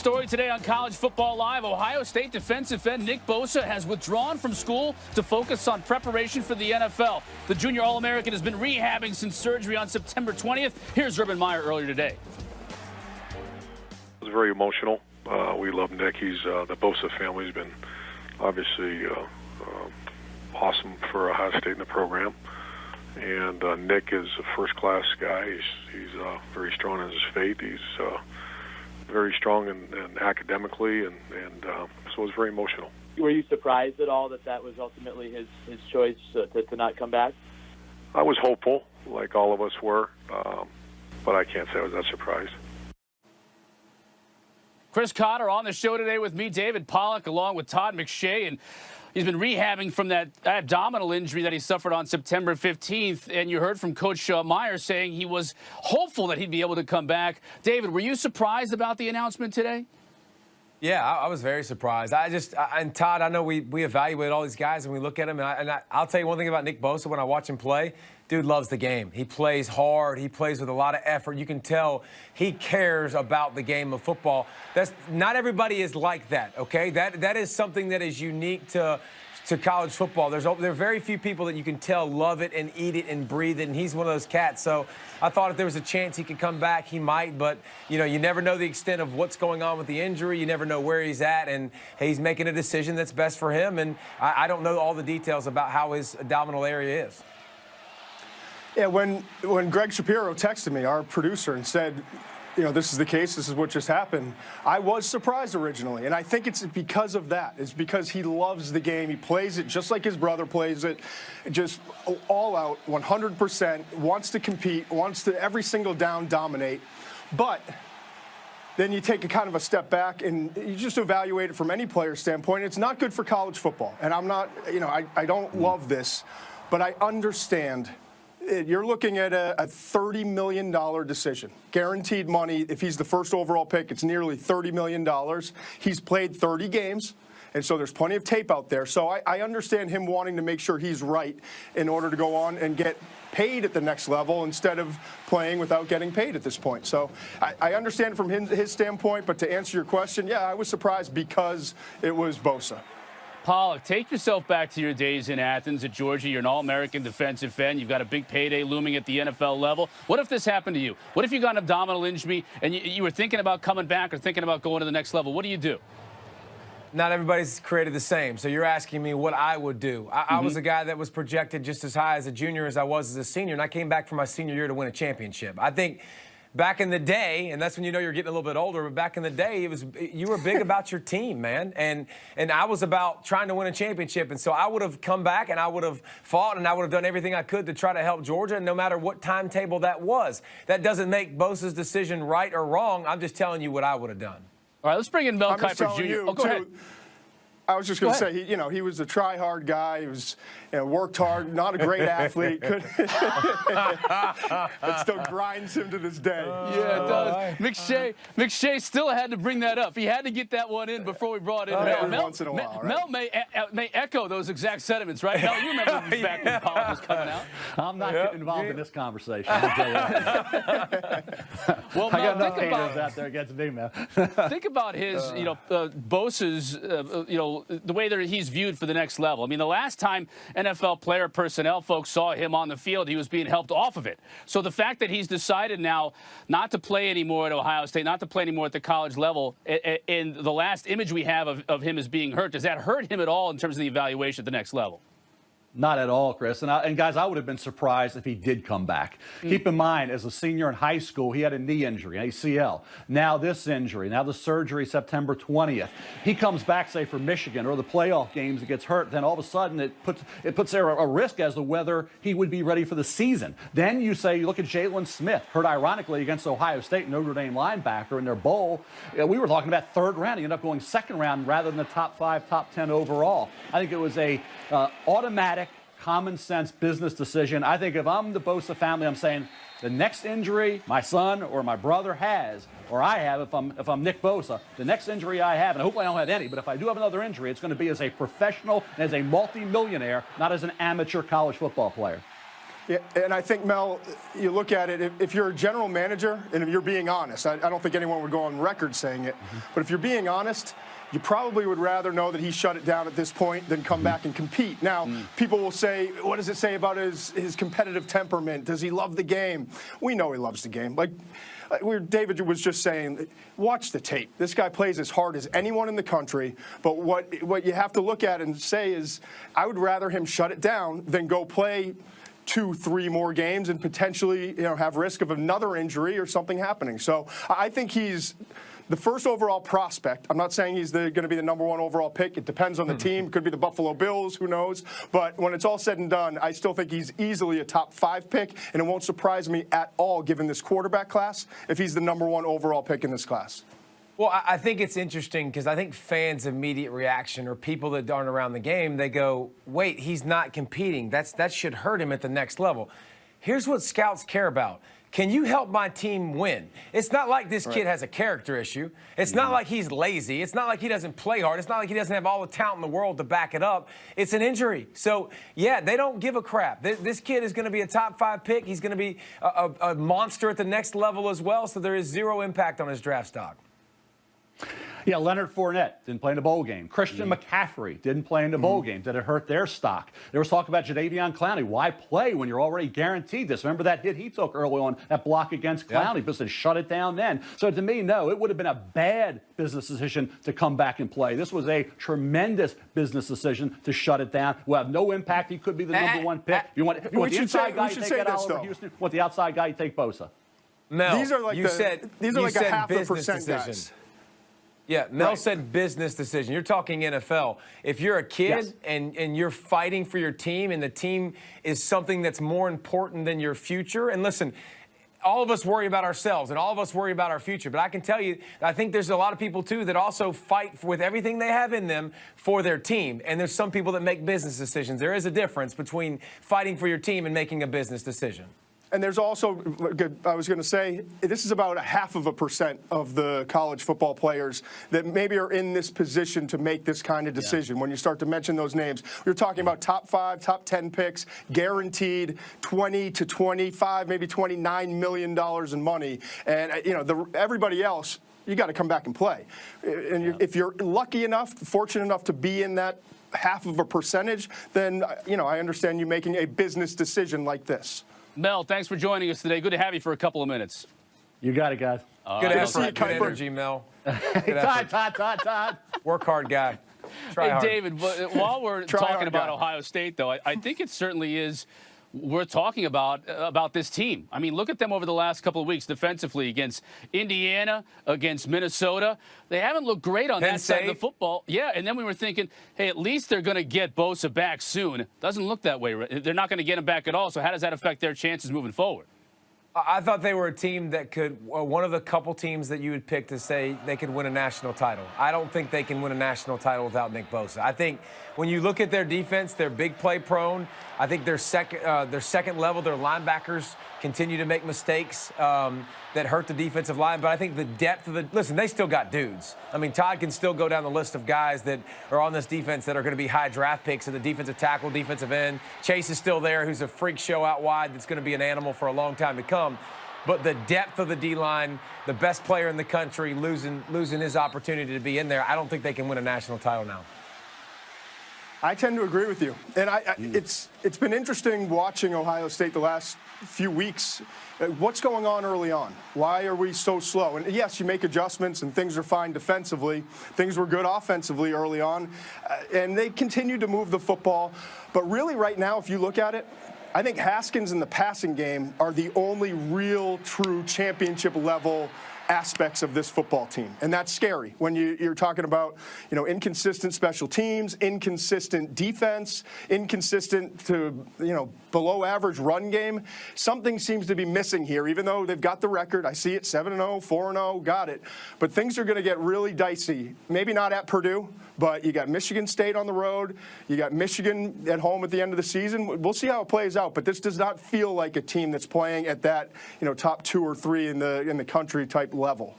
Story today on College Football Live. Ohio State defensive end Nick Bosa has withdrawn from school to focus on preparation for the NFL. The junior All-American has been rehabbing since surgery on September 20th. Here's Urban Meyer earlier today. It was very emotional. We love Nick. He's the Bosa family's been obviously awesome for Ohio State in the program. And Nick is a first-class guy. He's very strong in his faith. He's very strong and academically, and so it was very emotional. Were you surprised at all that was ultimately his choice to not come back? I was hopeful, like all of us were, but I can't say I was that surprised. Chris Cotter on the show today with me, David Pollack, along with Todd McShay, and he's been rehabbing from that abdominal injury that he suffered on September 15th, and you heard from Coach Meyer saying he was hopeful that he'd be able to come back. David, were you surprised about the announcement today? Yeah, I was very surprised. And Todd, I know we evaluate all these guys and we look at them, and I'll tell you one thing about Nick Bosa when I watch him play. Dude loves the game. He plays hard. He plays with a lot of effort. You can tell he cares about the game of football. Not everybody is like that, okay? That is something that is unique to college football. There are very few people that you can tell love it and eat it and breathe it, and he's one of those cats. So I thought if there was a chance he could come back, he might. But, you know, you never know the extent of what's going on with the injury. You never know where he's at, and he's making a decision that's best for him. And I don't know all the details about how his abdominal area is. Yeah, when Greg Shapiro texted me, our producer, and said, you know, this is the case, this is what just happened, I was surprised originally. And I think it's because of that. It's because he loves the game. He plays it just like his brother plays it, just all out, 100%, wants to compete, wants to every single down dominate. But then you take a kind of a step back and you just evaluate it from any player's standpoint. It's not good for college football. And I'm not, you know, I don't love this, but I understand. You're looking at a $30 million decision. Guaranteed money. If he's the first overall pick, it's nearly $30 million. He's played 30 games, and so there's plenty of tape out there. So I understand him wanting to make sure he's right in order to go on and get paid at the next level instead of playing without getting paid at this point. So I understand from his standpoint, but to answer your question, yeah, I was surprised because it was Bosa. Pollack, take yourself back to your days in Athens at Georgia. You're an All-American defensive end. You've got a big payday looming at the NFL level. What if this happened to you? What if you got an abdominal injury and you were thinking about coming back or thinking about going to the next level? What do you do? Not everybody's created the same. So you're asking me what I would do. I was a guy that was projected just as high as a junior as I was as a senior, and I came back for my senior year to win a championship. I think back in the day, and that's when you know you're getting a little bit older, but back in the day, you were big about your team, man. And I was about trying to win a championship. And so I would have come back and I would have fought and I would have done everything I could to try to help Georgia, no matter what timetable that was. That doesn't make Bosa's decision right or wrong. I'm just telling you what I would have done. All right, let's bring in Mel Kiper Jr. Oh, go ahead. I was just going to say, he was a try-hard guy. He was, worked hard, not a great athlete. It still grinds him to this day. Yeah, it does. McShay still had to bring that up. He had to get that one in before we brought in Mel. Every once in a while, right? Mel may echo those exact sentiments, right? Mel, you remember back when Pollack was coming out? I'm not getting involved in this conversation. I'll tell you that. Well, I Mel, got enough haters out there against me, man. Think about his, Bosa's, the way that he's viewed for the next level. I mean, the last time NFL player personnel folks saw him on the field, he was being helped off of it. So the fact that he's decided now not to play anymore at Ohio State, not to play anymore at the college level, and the last image we have of him as being hurt, does that hurt him at all in terms of the evaluation at the next level? Not at all, Chris. And guys, I would have been surprised if he did come back. Keep in mind, as a senior in high school, he had a knee injury, an ACL. Now this injury, now the surgery September 20th. He comes back, say, for Michigan or the playoff games, and gets hurt. Then all of a sudden it puts there a risk as to whether he would be ready for the season. Then you look at Jalen Smith, hurt ironically against Ohio State, Notre Dame linebacker in their bowl. We were talking about third round. He ended up going second round rather than the top 5, top 10 overall. I think it was a automatic, common sense business decision. I think if I'm the Bosa family, I'm saying the next injury my son or my brother has, or I have if I'm Nick Bosa, the next injury I have, and hopefully I don't have any, but if I do have another injury, it's going to be as a professional and as a multi-millionaire, not as an amateur college football player. Yeah, and I think, Mel, you look at it, if you're a general manager, and if you're being honest, I don't think anyone would go on record saying it, but if you're being honest, you probably would rather know that he shut it down at this point than come back and compete. Now, people will say, what does it say about his competitive temperament? Does he love the game? We know he loves the game. Like David was just saying, watch the tape. This guy plays as hard as anyone in the country, but what you have to look at and say is, I would rather him shut it down than go play 2-3 more games and potentially, have risk of another injury or something happening. So I think he's the first overall prospect. I'm not saying he's going to be the number 1 overall pick. It depends on the team. It could be the Buffalo Bills. Who knows? But when it's all said and done, I still think he's easily a top 5 pick, and it won't surprise me at all, given this quarterback class, if he's the number 1 overall pick in this class. Well, I think it's interesting because I think fans' immediate reaction, or people that aren't around the game, they go, wait, he's not competing. That should hurt him at the next level. Here's what scouts care about. Can you help my team win? It's not like this kid has a character issue. It's not like he's lazy. It's not like he doesn't play hard. It's not like he doesn't have all the talent in the world to back it up. It's an injury. So, yeah, they don't give a crap. This kid is going to be a top 5 pick. He's going to be a monster at the next level as well, so there is zero impact on his draft stock. Yeah, Leonard Fournette didn't play in the bowl game. Christian McCaffrey didn't play in the bowl game. Did it hurt their stock? There was talk about Jadeveon Clowney. Why play when you're already guaranteed this? Remember that hit he took early on, that block against Clowney, but they shut it down then. So to me, no, it would have been a bad business decision to come back and play. This was a tremendous business decision to shut it down. Will have no impact. He could be the number 1 pick. You want the inside guy, you take that Oliver Houston. Want the outside guy, you take Bosa. Mel, these are like a half a percent guys. Yeah, Mel said business decision. You're talking NFL. If you're a kid and you're fighting for your team, and the team is something that's more important than your future, and listen, all of us worry about ourselves and all of us worry about our future, but I can tell you, I think there's a lot of people too that also fight with everything they have in them for their team, and there's some people that make business decisions. There is a difference between fighting for your team and making a business decision. And there's also, I was going to say, this is about 0.5% of the college football players that maybe are in this position to make this kind of decision. When you start to mention those names, we're talking about top 5, top 10 picks, guaranteed 20 to 25, maybe $29 million in money. And, everybody else, you got to come back and play. And if you're lucky enough, fortunate enough to be in that 0.5%, then, I understand you making a business decision like this. Mel, thanks for joining us today. Good to have you for a couple of minutes. You got it, guys. Good effort, good energy, Mel. Todd. Work hard, guy. Try hard. David, while we're talking about Ohio State, though, I think it certainly is worth talking about this team. I mean, look at them over the last couple of weeks defensively against Indiana, against Minnesota. They haven't looked great on that side of the football. Yeah, and then we were thinking, hey, at least they're going to get Bosa back soon. Doesn't look that way. They're not going to get him back at all, so how does that affect their chances moving forward? I thought they were a team that could, one of the couple teams that you would pick to say they could win a national title. I don't think they can win a national title without Nick Bosa. I think when you look at their defense, they're big play prone. I think their second level, their linebackers continue to make mistakes that hurt the defensive line. But I think the depth of listen, they still got dudes. I mean, Todd can still go down the list of guys that are on this defense that are going to be high draft picks at the defensive tackle, defensive end. Chase is still there, who's a freak show out wide that's going to be an animal for a long time to come. But the depth of the D-line, the best player in the country, losing his opportunity to be in there, I don't think they can win a national title now. I tend to agree with you. And it's been interesting watching Ohio State the last few weeks. What's going on early on? Why are we so slow? And yes, you make adjustments and things are fine defensively. Things were good offensively early on. And they continue to move the football. But really right now, if you look at it, I think Haskins and the passing game are the only real, true championship level aspects of this football team. And that's scary when you're talking about, inconsistent special teams, inconsistent defense, inconsistent to, below average run game. Something seems to be missing here, even though they've got the record. I see it 7-0, 4-0, got it. But things are going to get really dicey. Maybe not at Purdue, but you got Michigan State on the road. You got Michigan at home at the end of the season. We'll see how it plays out. But this does not feel like a team that's playing at that, top 2 or 3 in the country type level.